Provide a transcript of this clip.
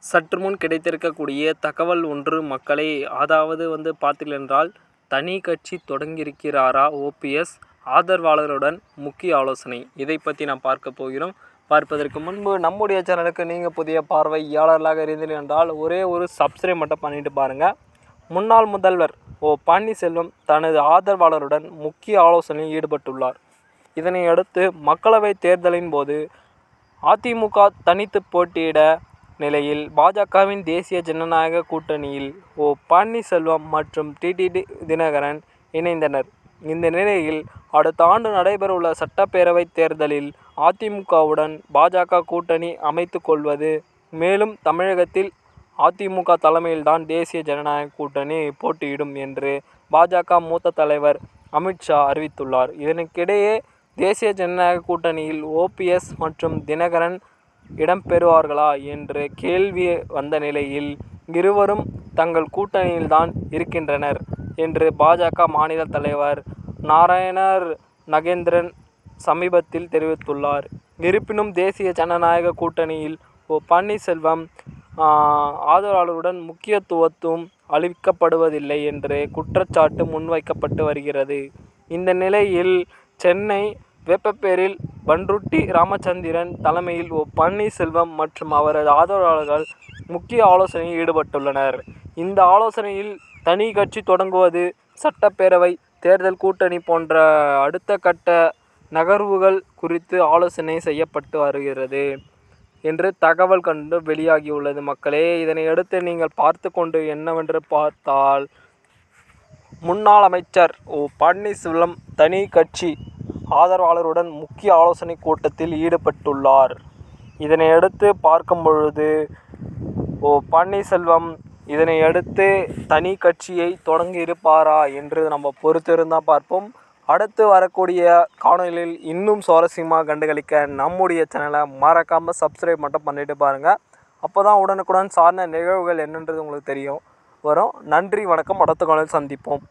சற்று முன் கிடைத்திருக்கக்கூடிய தகவல் ஒன்று மக்களே, அதாவது பார்த்தீர்கள் என்றால், தனி கட்சி தொடங்கியிருக்கிறாரா ஓபிஎஸ், ஆதரவாளருடன் முக்கிய ஆலோசனை. இதை பற்றி நாம் பார்க்க போகிறோம். பார்ப்பதற்கு முன்பு நம்முடைய சேனலுக்கு நீங்கள் புதிய பார்வையாளர்களாக இருந்தீர்கள் என்றால் ஒரே ஒரு சப்ஸ்கிரைப் மட்டும் பண்ணிட்டு பாருங்கள். முன்னாள் முதல்வர் பன்னீர்செல்வம் தனது ஆதரவாளருடன் முக்கிய ஆலோசனையில் ஈடுபட்டுள்ளார். இதனை அடுத்து மக்களவைத் தேர்தலின் போது அதிமுக தனித்து போட்டியிட நிலையில் பாஜகவின் தேசிய ஜனநாயக கூட்டணியில் பன்னீர்செல்வம் மற்றும் டிடிவி தினகரன் இணைந்தனர். இந்த நிலையில் அடுத்த ஆண்டு நடைபெறவுள்ள சட்டப்பேரவைத் தேர்தலில் அதிமுகவுடன் பாஜக கூட்டணி அமைத்து கொள்வது, மேலும் தமிழகத்தில் அதிமுக தலைமையில்தான் தேசிய ஜனநாயக கூட்டணி போட்டியிடும் என்று பாஜக மூத்த தலைவர் அமித்ஷா அறிவித்துள்ளார். இதற்கிடையே தேசிய ஜனநாயக கூட்டணியில் ஓபிஎஸ் மற்றும் தினகரன் இடம்பெறுவார்களா என்று கேள்வி வந்த நிலையில், இருவரும் தங்கள் கூட்டணியில்தான் இருக்கின்றனர் என்று பாஜக மாநில தலைவர் நாராயணர் நகேந்திரன் சமீபத்தில் தெரிவித்துள்ளார். இருப்பினும் தேசிய ஜனநாயக கூட்டணியில் பன்னீர்செல்வம் ஆதரவாளருடன் முக்கியத்துவம் அளிக்கப்படுவதில்லை என்று குற்றச்சாட்டு முன்வைக்கப்பட்டு வருகிறது. இந்த நிலையில் சென்னை வேப்பப்பேரியில் பண்ருட்டி ராமச்சந்திரன் தலைமையில் பன்னீர்செல்வம் மற்றும் அவரது ஆதரவாளர்கள் முக்கிய ஆலோசனையில் ஈடுபட்டுள்ளனர். இந்த ஆலோசனையில் தனி கட்சி தொடங்குவது, சட்டப்பேரவை தேர்தல் கூட்டணி போன்ற அடுத்த கட்ட நகர்வுகள் குறித்து ஆலோசனை செய்யப்பட்டு வருகிறது என்று தகவல் கண்டு வெளியாகியுள்ளது. மக்களே, இதனை அடுத்து நீங்கள் பார்த்து கொண்டு என்னவென்று பார்த்தால், முன்னாள் அமைச்சர் பன்னீர்செல்வம் தனி கட்சி ஆதரவாளருடன் முக்கிய ஆலோசனை கூட்டத்தில் ஈடுபட்டுள்ளார். இதனை அடுத்து பார்க்கும் பொழுது பன்னீர்செல்வம் இதனை அடுத்து தனி கட்சியை தொடங்கி இருப்பாரா என்று நம்ம பொறுத்திருந்தால் பார்ப்போம். அடுத்து வரக்கூடிய காணொலியில் இன்னும் சுவாரஸ்யமாக கண்டுகளிக்க நம்முடைய சேனலை மறக்காமல் சப்ஸ்கிரைப் மட்டும் பண்ணிட்டு பாருங்கள். அப்போ தான் உடனுக்குடன் சார்ந்த நிகழ்வுகள் என்னன்றது உங்களுக்கு வரும். நன்றி, வணக்கம். அடுத்த காணொலியில் சந்திப்போம்.